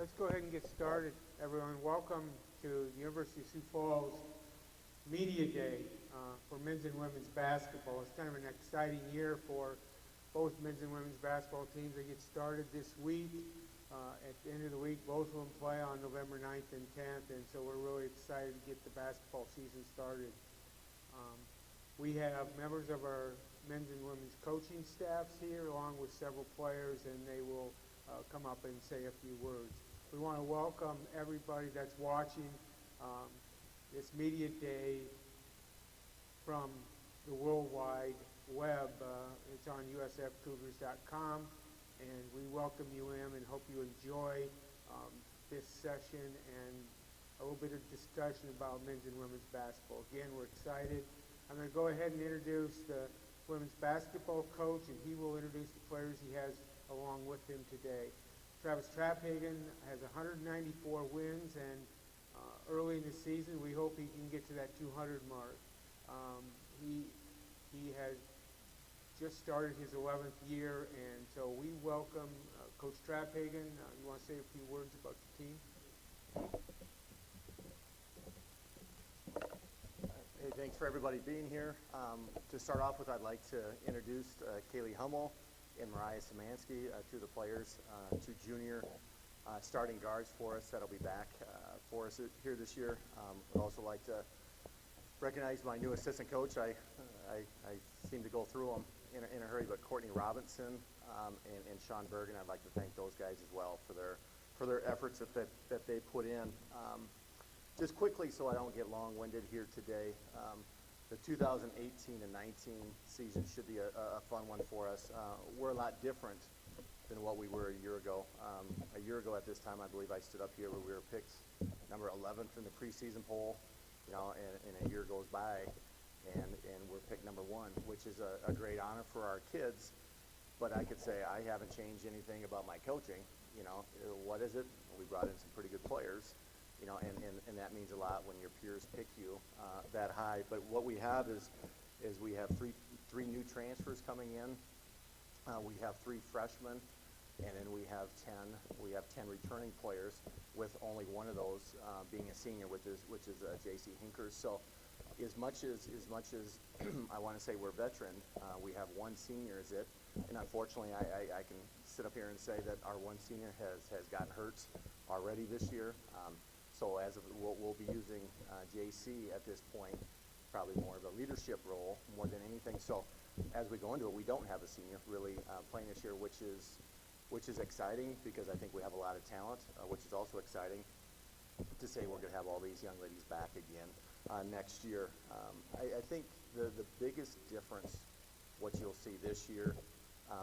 Let's go ahead and get started, everyone. Welcome to the University of Sioux Falls Media Day for men's and women's basketball. It's kind of an exciting year for both men's and women's basketball teams. They get started this week. At the end of the week, both of them play on November 9th and 10th, and so we're really excited to get the basketball season started. We have members of our men's and women's coaching staffs here, along with several players, and they will come up and say a few words. We want to welcome everybody that's watching this media day from the World Wide Web. It's on usfcougars.com, and we welcome you in and hope you enjoy this session and a little bit of discussion about men's and women's basketball. Again, we're excited. I'm going to go ahead and introduce the women's basketball coach, and he will introduce the players he has along with him today. Traphagen has 194 wins, and early in the season, we hope he can get to that 200 mark. He has just started his 11th year, and so we welcome Coach Traphagen. You want to say a few words about the team? Hey, thanks for everybody being here. To start off with, I'd like to introduce Kaely Hummel and Mariah Szymanski, two of the players, two junior starting guards for us that'll be back for us here this year. I'd also like to recognize my new assistant coach. I seem to go through them in a hurry, but Courtney Robinson and Sean Bergen, I'd like to thank those guys as well for their efforts that they put in. Just quickly, so I don't get long-winded here today, the 2018 and 19 season should be a fun one for us. We're a lot different than what we were a year ago. A year ago at this time, I believe I stood up here where we were picked number 11th in the preseason poll, and a year goes by, and we're picked number 1, which is a great honor for our kids. But I could say I haven't changed anything about my coaching. What is it? We brought in some pretty good players. And that means a lot when your peers pick you that high. But what we have is we have three new transfers coming in. We have 3 freshmen, and then we have 10 returning players, with only one of those being a senior, which is J.C. Hinkers. So as much as I want to say we're veteran, we have one senior is it. And unfortunately, I can sit up here and say that our one senior has gotten hurt already this year. So we'll be using JC at this point, probably more of a leadership role more than anything. So as we go into it, we don't have a senior really playing this year, which is exciting because I think we have a lot of talent, which is also exciting to say we're going to have all these young ladies back again next year. I think the biggest difference, what you'll see this year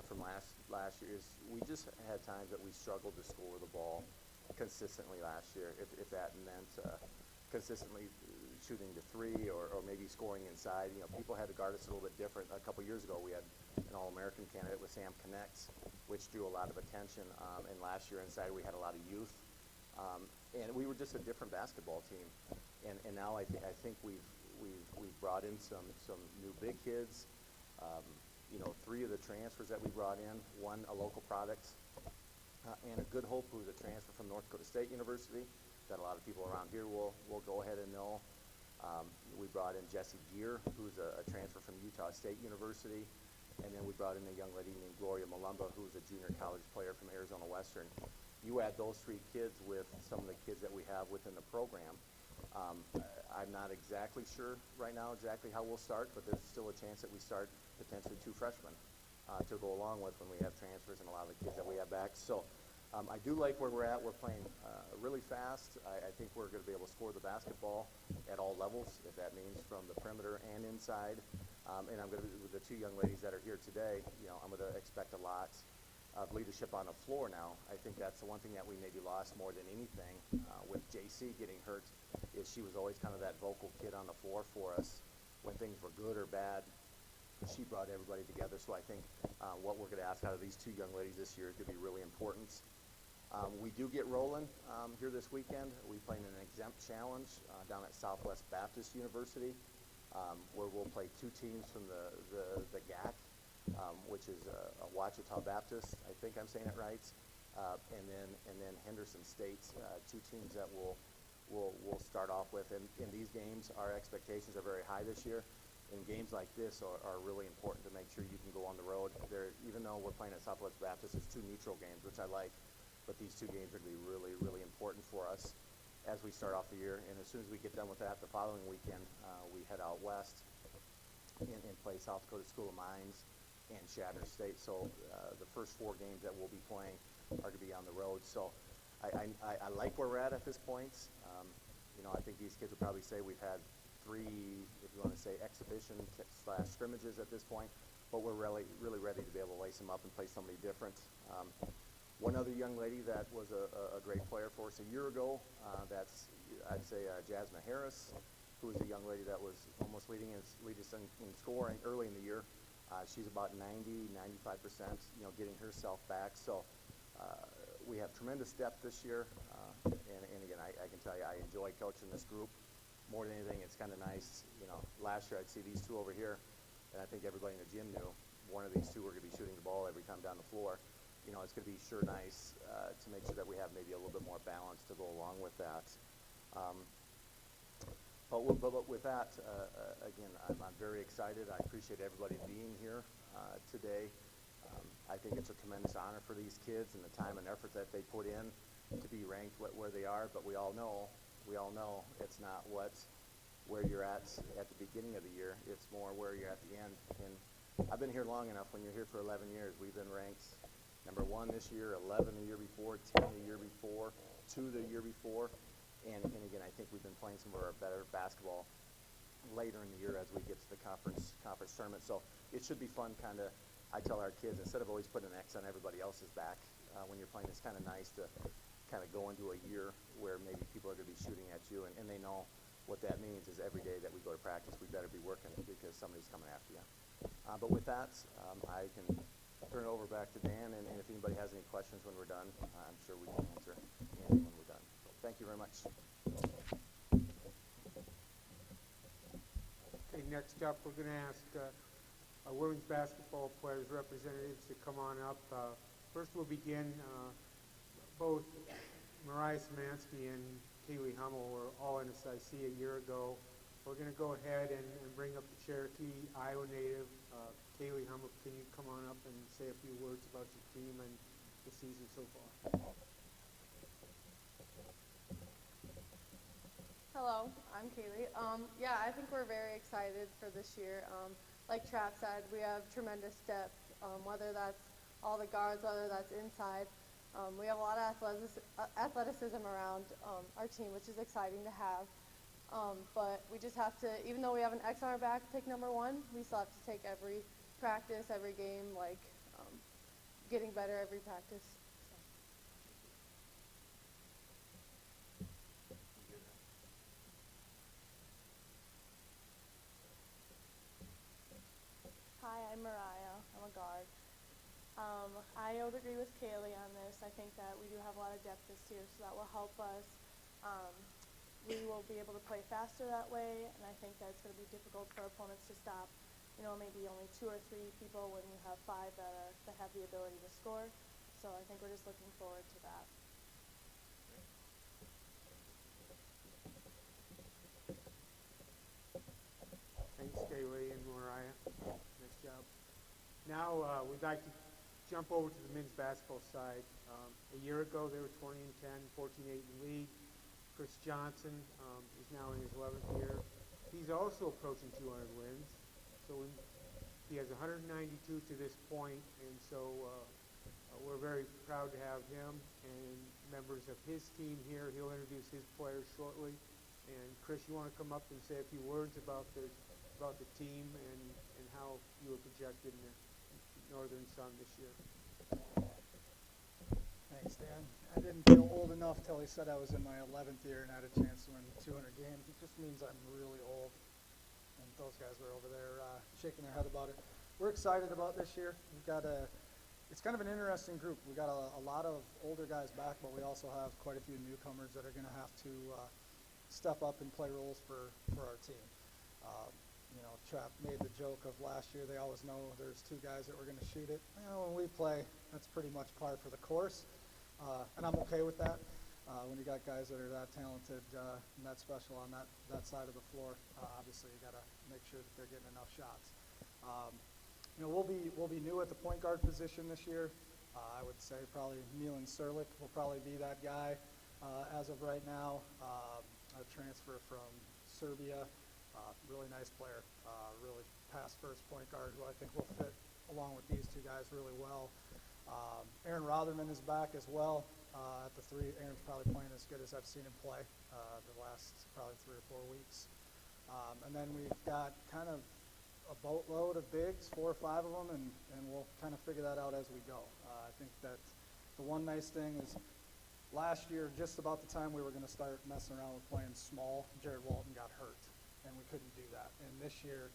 from last year, is we just had times that we struggled to score the ball consistently last year, if that meant consistently shooting to 3 or maybe scoring inside. People had to guard us a little bit different. A couple years ago, we had an All-American candidate with Sam Connects, which drew a lot of attention. And last year inside, we had a lot of youth, and we were just a different basketball team. And now I think we've brought in some new big kids. 3 of the transfers that we brought in, one a local product. And a Good Hope, who's a transfer from North Dakota State University that a lot of people around here will go ahead and know. We brought in Jessie Gear, who's a transfer from Utah State University. And then we brought in a young lady named Gloria Malumba, who's a junior college player from Arizona Western. You add those 3 kids with some of the kids that we have within the program. I'm not exactly sure right now exactly how we'll start, but there's still a chance that we start potentially 2 freshmen to go along with when we have transfers and a lot of the kids that we have back. So I do like where we're at. We're playing really fast. I think we're going to be able to score the basketball at all levels, if that means from the perimeter and inside. And I'm going to, with the 2 young ladies that are here today, I'm going to expect a lot of leadership on the floor now. I think that's the one thing that we maybe lost more than anything with JC getting hurt, is she was always kind of that vocal kid on the floor for us when things were good or bad. She brought everybody together, so I think what we're going to ask out of these 2 young ladies this year is going to be really important. We do get rolling here this weekend. We play in an exempt challenge down at Southwest Baptist University, where we'll play 2 teams from the GAC, which is Ouachita Baptist, I think I'm saying it right, and then Henderson State, two teams that we'll start off with. And in these games, our expectations are very high this year. And games like this are really important to make sure you can go on the road. Even though we're playing at Southwest Baptist, it's two neutral games, which I like, but these two games are going to be really, really important for us as we start off the year. And as soon as we get done with that, the following weekend, we head out west and play South Dakota School of Mines and Shatter State. So the first four games that we'll be playing are going to be on the road. So I like where we're at this point. I think these kids would probably say we've had 3, if you want to say, exhibition/scrimmages at this point, but we're really ready to be able to lace them up and play somebody different. One other young lady that was a great player for us a year ago, that's, I'd say, Jasmine Harris, who was a young lady that was almost lead us in scoring early in the year. She's about 95%, getting herself back. So we have tremendous depth this year, and again, I can tell you I enjoy coaching this group. More than anything, it's kind of nice. Last year I'd see these two over here, and I think everybody in the gym knew one of these two were going to be shooting the ball every time down the floor. It's going to be sure nice to make sure that we have maybe a little bit more balance to go along with that. But with that, again, I'm very excited. I appreciate everybody being here today. I think it's a tremendous honor for these kids and the time and effort that they put in to be ranked where they are. But we all know it's not where you're at the beginning of the year. It's more where you're at the end. And I've been here long enough. When you're here for 11 years, we've been ranked number 1 this year, 11 the year before, 10 the year before, 2 the year before. And again, I think we've been playing some of our better basketball later in the year as we get to the conference tournament. So it should be fun. I tell our kids, instead of always putting an X on everybody else's back when you're playing, it's kind of nice to kind of go into a year where maybe people are going to be shooting at you, and they know what that means is every day that we go to practice, we better be working because somebody's coming after you. But with that, I can turn it over back to Dan, and if anybody has any questions when we're done, I'm sure we can answer anything when we're done. So thank you very much. Okay, next up, we're going to ask our women's basketball players representatives to come on up. First, we'll begin. Both Mariah Szymanski and Kaely Hummel were all in SIC a year ago. We're going to go ahead and bring up the Cherokee, Iowa native. Kaely Hummel, can you come on up and say a few words about your team and the season so far? Hello, I'm Kaely. I think we're very excited for this year. Like Trap said, we have tremendous depth, whether that's all the guards, whether that's inside. We have a lot of athleticism around our team, which is exciting to have. But we just have to, even though we have an X on our back, pick number 1, we still have to take every practice, every game, getting better every practice. Hi, I'm Mariah. I'm a guard. I would agree with Kaely on this. I think that we do have a lot of depth this year, so that will help us. We will be able to play faster that way, and I think that it's going to be difficult for opponents to stop, maybe only 2 or 3 people when you have 5 that have the ability to score. So I think we're just looking forward to that. Thanks, Kaely and Mariah. Nice job. Now we'd like to jump over to the men's basketball side. A year ago, they were 20-10, 14-8 in the league. Chris Johnson is now in his 11th year. He's also approaching 200 wins. So he has 192 to this point, and so we're very proud to have him and members of his team here. He'll introduce his players shortly. And Chris, you want to come up and say a few words about the team and how you were projected in the Northern Sun this year? Thanks, Dan. I didn't feel old enough till he said I was in my 11th year and had a chance to win 200 games. It just means I'm really old. And those guys were over there shaking their head about it. We're excited about this year. It's kind of an interesting group. We got a lot of older guys back, but we also have quite a few newcomers that are going to have to step up and play roles for our team. Trap made the joke of last year. They always know there's 2 guys that were going to shoot it. When we play, that's pretty much par for the course. and I'm okay with that. When you got guys that are that talented and that special on that side of the floor, obviously you got to make sure that they're getting enough shots. We'll be new at the point guard position this year. I would say probably Milan Serlik will probably be that guy as of right now. A transfer from Serbia, really nice player, really pass first point guard who I think will fit along with these two guys really well. Aaron Rotherman is back as well at the 3. Aaron's probably playing as good as I've seen him play the last probably 3 or 4 weeks. And then we've got kind of a boatload of bigs, 4 or 5 of them, and we'll kind of figure that out as we go. I think that the one nice thing is last year, just about the time we were going to start messing around with playing small, Jared Walton got hurt, and we couldn't do that. And this year,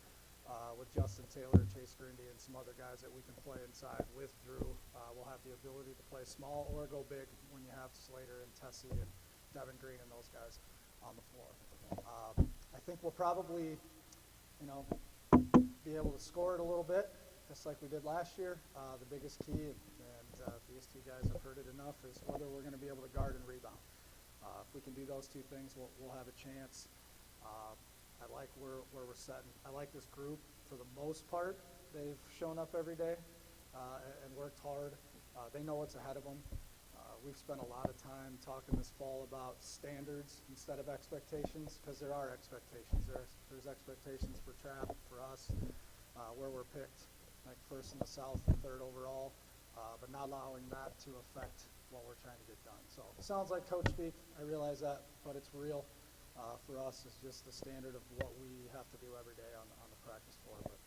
with Justin Taylor, Chase Grindy, and some other guys that we can play inside with Drew, we'll have the ability to play small or go big when you have Slater and Tessie and Devin Green and those guys on the floor. I think we'll probably, be able to score it a little bit, just like we did last year. The biggest key, and these two guys have heard it enough, is whether we're going to be able to guard and rebound. If we can do those 2 things, we'll have a chance. I like where we're setting. I like this group for the most part. They've shown up every day and worked hard. They know what's ahead of them. We've spent a lot of time talking this fall about standards instead of expectations, because there are expectations. There's expectations for Trap, for us, where we're picked, like first in the South and 3rd overall, but not allowing that to affect what we're trying to get done. So it sounds like coach speak. I realize that, but it's real. For us, it's just the standard of what we have to do every day on the practice floor. But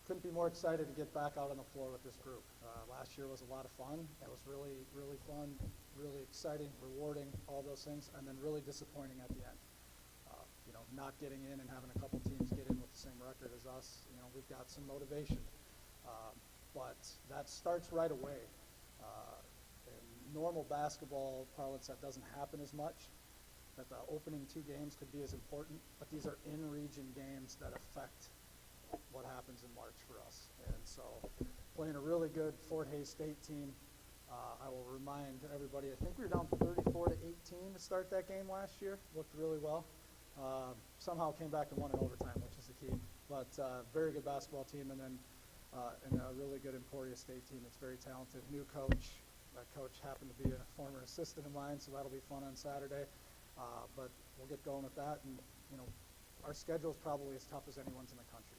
couldn't be more excited to get back out on the floor with this group. Last year was a lot of fun. It was really, really fun, really exciting, rewarding, all those things, and then really disappointing at the end. Not getting in and having a couple teams get in with the same record as us. We've got some motivation, but that starts right away. In normal basketball parlance, that doesn't happen as much. That the opening 2 games could be as important, but these are in-region games that affect what happens in March for us. And so playing a really good Fort Hays State team, I will remind everybody, I think we were down 34-18 to start that game last year. Looked really well. Somehow came back and won in overtime, which is the key. But very good basketball team, and then and a really good Emporia State team that's very talented. New coach. That coach happened to be a former assistant of mine, so that'll be fun on Saturday. But we'll get going with that, and our schedule is probably as tough as anyone's in the country.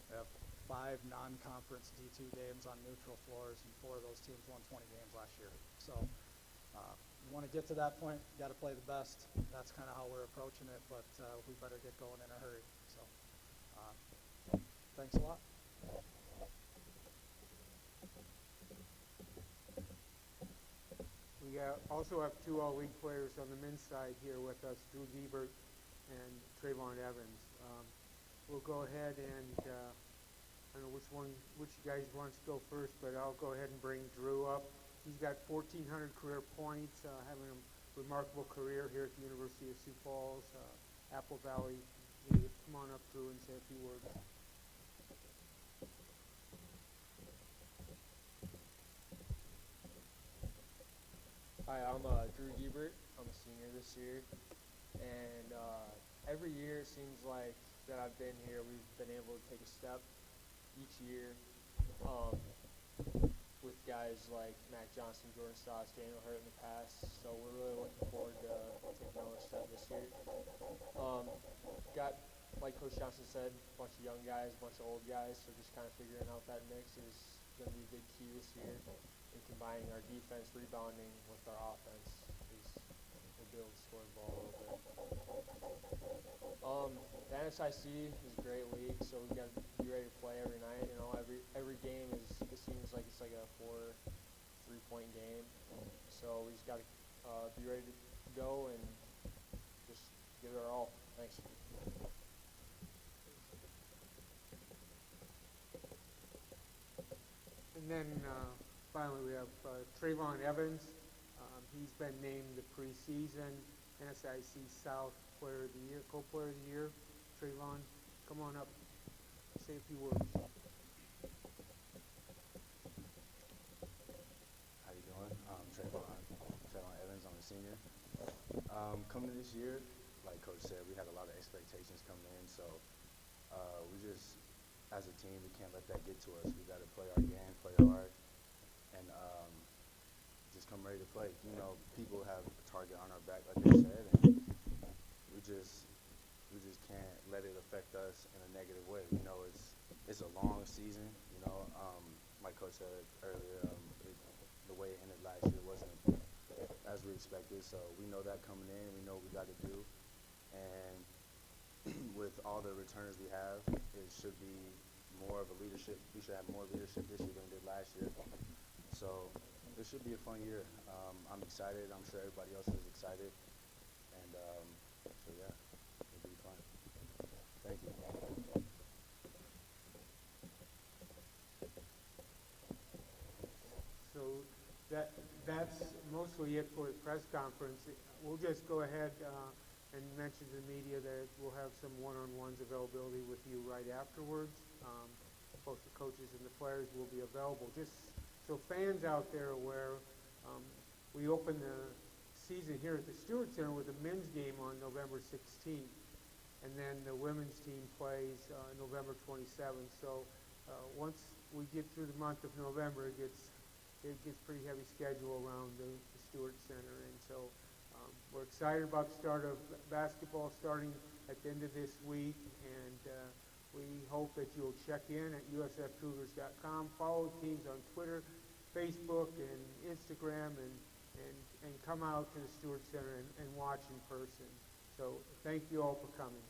We have 5 non-conference D2 games on neutral floors, and 4 of those teams won 20 games last year. So you want to get to that point, you got to play the best. That's kind of how we're approaching it, but we better get going in a hurry. So thanks a lot. We also have 2 All-League players on the men's side here with us, Drew Guebert and Trevon Evans. We'll go ahead and I don't know which guys wants to go first, but I'll go ahead and bring Drew up. He's got 1,400 career points, having a remarkable career here at the University of Sioux Falls, Apple Valley. Come on up, Drew, and say a few words. Hi, I'm Drew Guebert. I'm a senior this year, and every year it seems like that I've been here, we've been able to take a step each year with guys like Matt Johnson, Jordan Stotts, Daniel Hurt in the past. So we're really looking forward to taking another step this year. Got, like Coach Johnson said, a bunch of young guys, a bunch of old guys. So just kind of figuring out that mix is going to be a big key this year. And combining our defense, rebounding with our offense is we'll be able to score the ball a little bit. The NSIC is a great league, so we got to be ready to play every night. Every game it seems like it's like a 4 3-point game. So we just got to be ready to go and just give it our all. Thanks. And then finally we have Trevon Evans. He's been named the preseason NSIC South Player of the Year, Co-Player of the Year. Trevon, come on up, say a few words. How you Coming this year, like Coach said, we had a lot of expectations coming in, so we just, as a team, we can't let that get to us. We got to play our game, play hard, and just come ready to play. You know, people have a target on our back, like they said, and we just can't let it affect us in a negative way. We know it's a long season. You know, like Coach said earlier, the way it ended last year wasn't as we expected. So we know that coming in, we know what we got to do, and with all the returners we have, it should be more of a leadership. We should have more leadership this year than we did last year. So it should be a fun year. I'm excited. I'm sure everybody else is excited, and so yeah, it'll be fun. Thank you. So that's mostly it for the press conference. We'll just go ahead and mention to the media that we'll have some one-on-ones availability with you right afterwards. Both the coaches and the players will be available. Just so fans out there are aware, we open the season here at the Stewart Center with a men's game on November 16th, and then the women's team plays November 27th. So once we get through the month of November, it gets pretty heavy schedule around the Stewart Center, and so we're excited about the start of basketball starting at the end of this week, and we hope that you'll check in at usfcougars.com, follow teams on Twitter, Facebook, and Instagram, and come out to the Stewart Center and watch in person. So thank you all for coming.